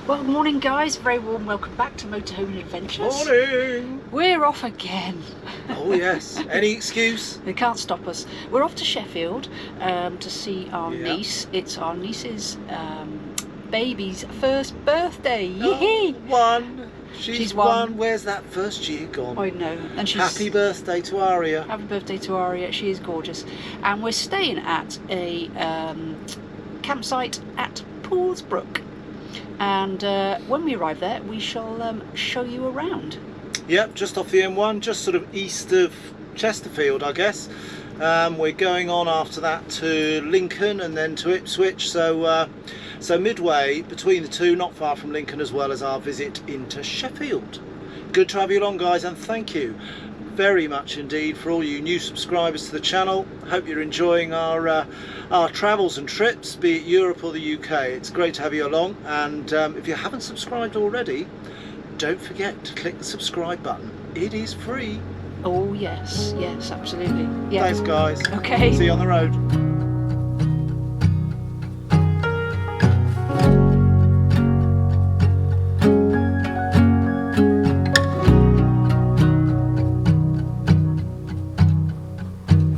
Well, morning guys, very warm welcome back to Motorhoming Adventures. Morning! We're off again. Oh yes, any excuse? They can't stop us. We're off to Sheffield to see our niece. It's our niece's baby's first birthday. Oh, one! She's one. Where's that first year gone? I know. And she's happy birthday to Aria. Happy birthday to Aria. She is gorgeous. And we're staying at a campsite at Poolsbrook. And when we arrive there, we shall show you around. Yep, just off the M1, just sort of east of Chesterfield, I guess. We're going on after that to Lincoln and then to Ipswich. So midway between the two, not far from Lincoln, as well as our visit into Sheffield. Good to have you along, guys, and thank you very much indeed for all you new subscribers to the channel. Hope you're enjoying our travels and trips, be it Europe or the UK. It's great to have you along, and if you haven't subscribed already, don't forget to click the subscribe button. It is free. Oh yes, yes, absolutely. Yeah. Thanks guys. Okay. See you on the road.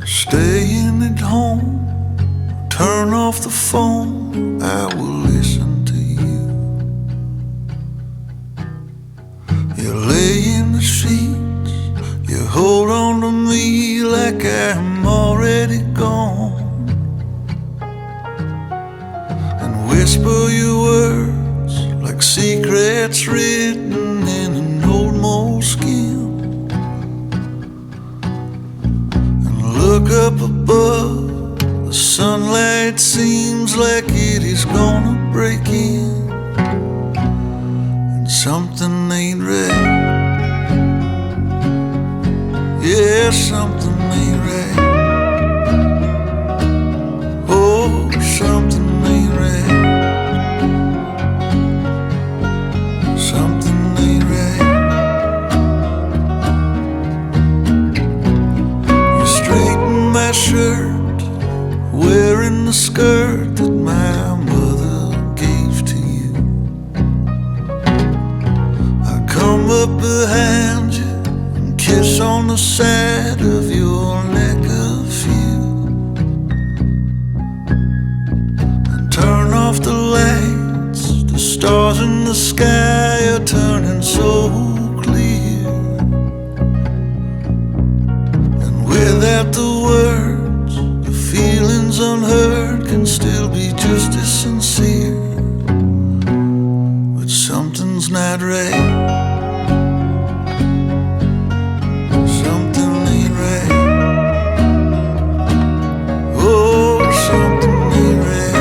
Staying at home, turn off the phone, I will listen to you. You lay in the sheets, you hold on to me like I'm already gone, and whisper your words like secrets written in an old moleskin. Look up above, the sunlight seems like it is gonna break in, and something ain't right. Yeah, something ain't right. Oh, something ain't right. Something ain't right. You straighten my shirt, wearing the skirt that my mother gave to you. I come up behind you and kiss on the side of your neck a few, and turn off the lights. The stars in the sky are turning so clear, and without the words, the feelings unheard can still be just as sincere. But something's not right. Something ain't right. Oh, something ain't right.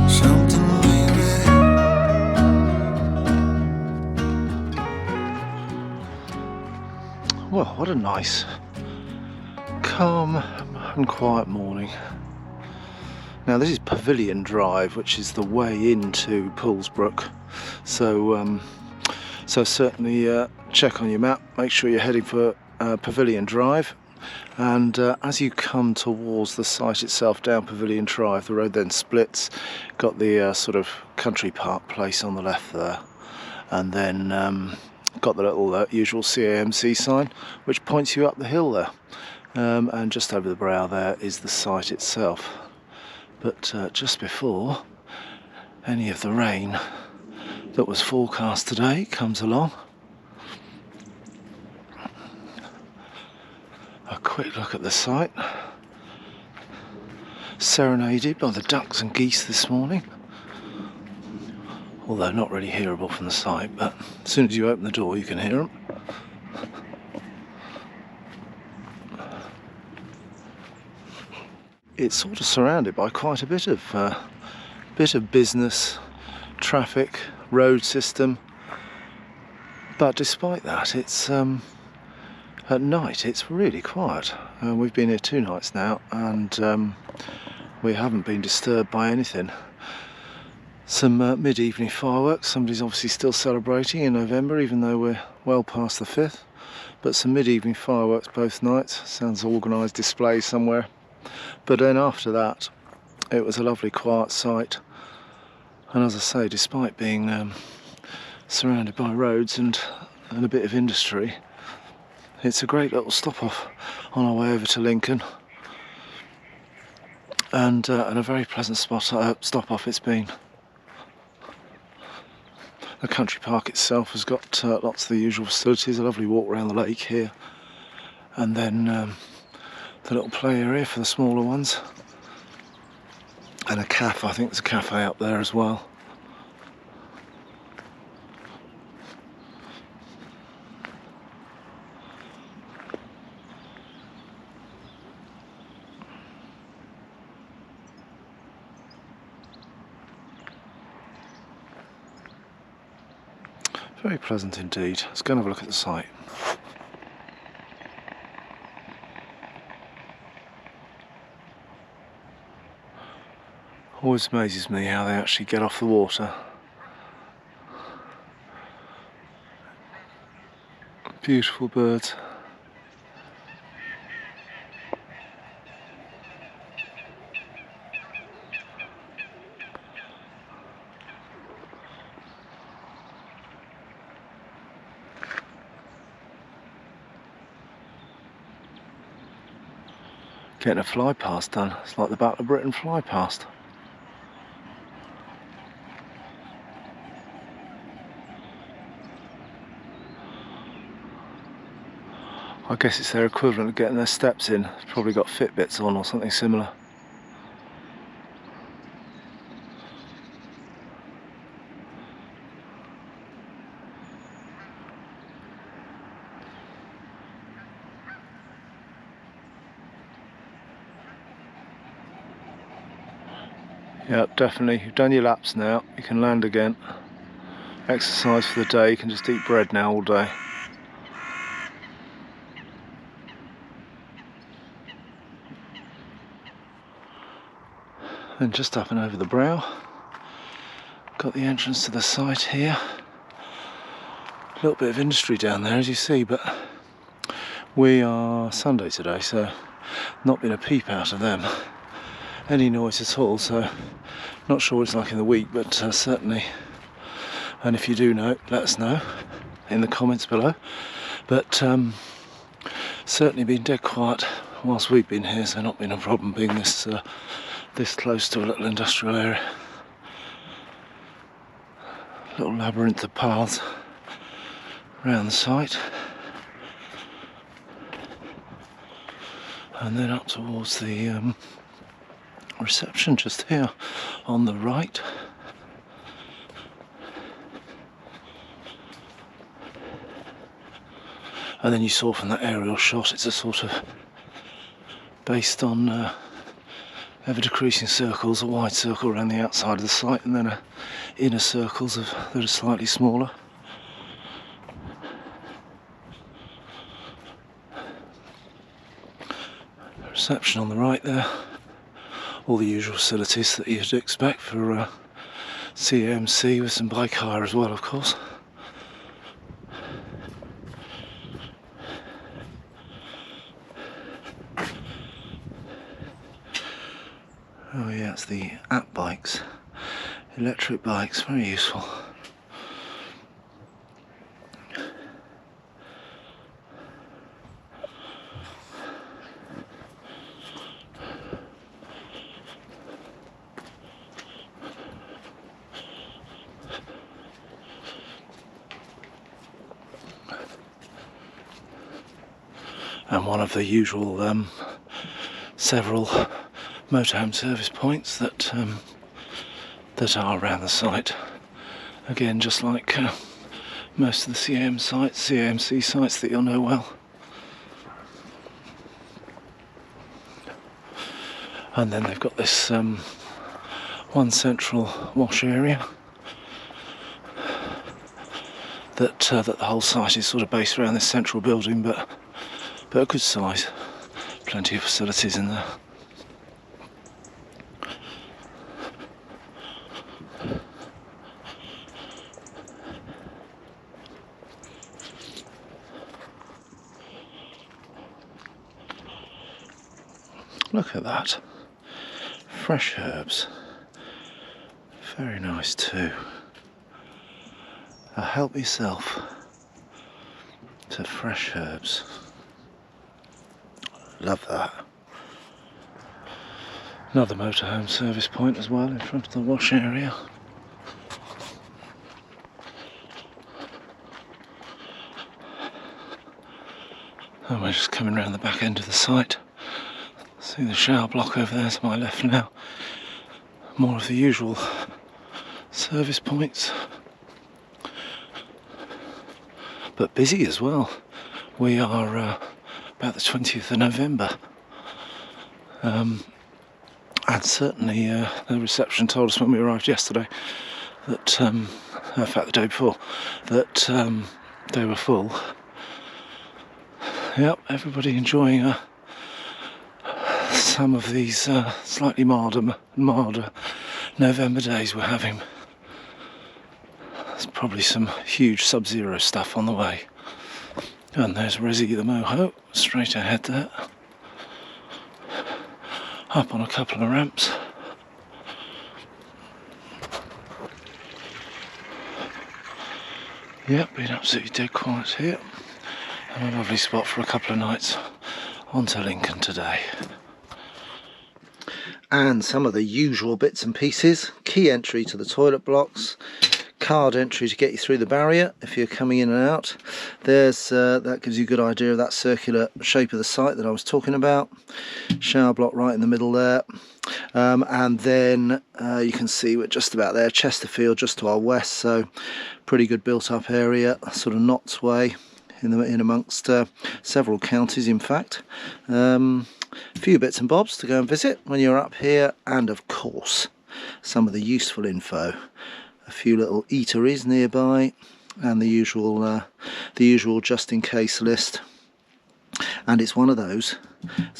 Something ain't right. Well, what a nice, calm and quiet morning. Now this is Pavilion Drive, which is the way into Poolsbrook. So certainly check on your map, make sure you're heading for Pavilion Drive, and as you come towards the site itself down Pavilion Drive, the road then splits. Got the sort of country park place on the left there, and then got the little usual CAMC sign which points you up the hill there, and just over the brow there is the site itself. But just before any of the rain that was forecast today comes along, a quick look at the site. Serenaded by the ducks and geese this morning, although not really hearable from the site, but as soon as you open the door you can hear them. It's sort of surrounded by quite a bit of business, traffic, road system, but despite that, it's at night it's really quiet. We've been here 2 nights now, and we haven't been disturbed by anything. Some mid-evening fireworks. Somebody's obviously still celebrating in November, even though we're well past the 5th. But some mid-evening fireworks both nights. Sounds organised display somewhere. But then after that, it was a lovely quiet site. And as I say, despite being surrounded by roads and a bit of industry, it's a great little stop off on our way over to Lincoln, and a very pleasant stop off it's been. The country park itself has got lots of the usual facilities, a lovely walk around the lake here, and then the little play area for the smaller ones, and a cafe. I think there's a cafe up there as well. Very pleasant indeed. Let's go and have a look at the site. Always amazes me how they actually get off the water. Beautiful birds. Getting a fly past done. It's like the Battle of Britain fly past. I guess it's their equivalent of getting their steps in. It's probably got Fitbits on or something similar. Yep, definitely. You've done your laps now. You can land again. Exercise for the day. You can just eat bread now all day. And just up and over the brow, got the entrance to the site here. A little bit of industry down there, as you see, but we are Sunday today, so not been a peep out of them. Any noise at all, so not sure what it's like in the week, but certainly, and if you do know, let us know in the comments below. But certainly been dead quiet whilst we've been here, so not been a problem being this close to a little industrial area. Little labyrinth of paths around the site, and then up towards the reception just here on the right. And then you saw from that aerial shot, it's a sort of based on ever decreasing circles, a wide circle around the outside of the site, and then inner circles that are slightly smaller. Reception on the right there. All the usual facilities that you'd expect for CAMC, with some bike hire as well, of course. Oh yeah, it's the app bikes, electric bikes, very useful. And one of the usual several motorhome service points that are around the site. Again, just like most of the CAMC sites that you'll know well. And then they've got this one central wash area that the whole site is sort of based around this central building, but a good size, plenty of facilities in there. Look at that, fresh herbs, Very nice too. Help yourself to fresh herbs. Love that. Another motorhome service point as well in front of the wash area. And we're just coming around the back end of the site. See the shower block over there to my left now. More of the usual service points. But busy as well. We are about the 20th of November. And certainly the reception told us when we arrived yesterday that, in fact the day before, that they were full. Yep, everybody enjoying some of these slightly milder November days we're having. There's probably some huge sub-zero stuff on the way. And there's Resi the Moho, straight ahead there. Up on a couple of ramps. Yep, been absolutely dead quiet here. And a lovely spot for a couple of nights onto Lincoln today. And some of the usual bits and pieces. Key entry to the toilet blocks. Card entry to get you through the barrier if you're coming in and out. There's that gives you a good idea of that circular shape of the site that I was talking about. Shower block right in the middle there. And then you can see we're just about there. Chesterfield just to our west, so pretty good built up area, sort of Notts way in amongst several counties in fact. A few bits and bobs to go and visit when you're up here, and of course some of the useful info. A few little eateries nearby, and the usual just in case list. And it's one of those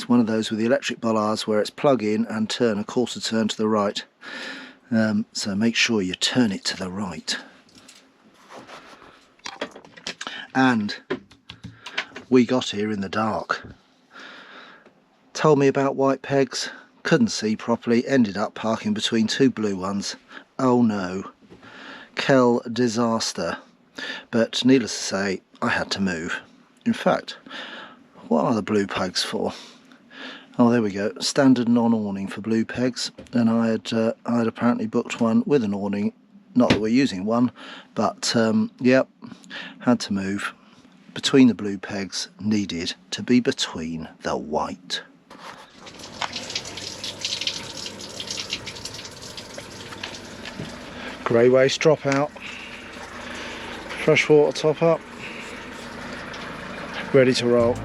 with the electric bollards where it's plug in and turn a quarter turn to the right. So make sure you turn it to the right. And we got here in the dark. Told me about white pegs, couldn't see properly, ended up parking between two blue ones. Oh no, Kel disaster. But needless to say, I had to move. In fact, what are the blue pegs for? Oh, there we go, standard non-awning for blue pegs, and I had apparently booked one with an awning. Not that we're using one, but yep, had to move. Between the blue pegs, needed to be between the white. Grey waste drop out, freshwater top up, ready to roll.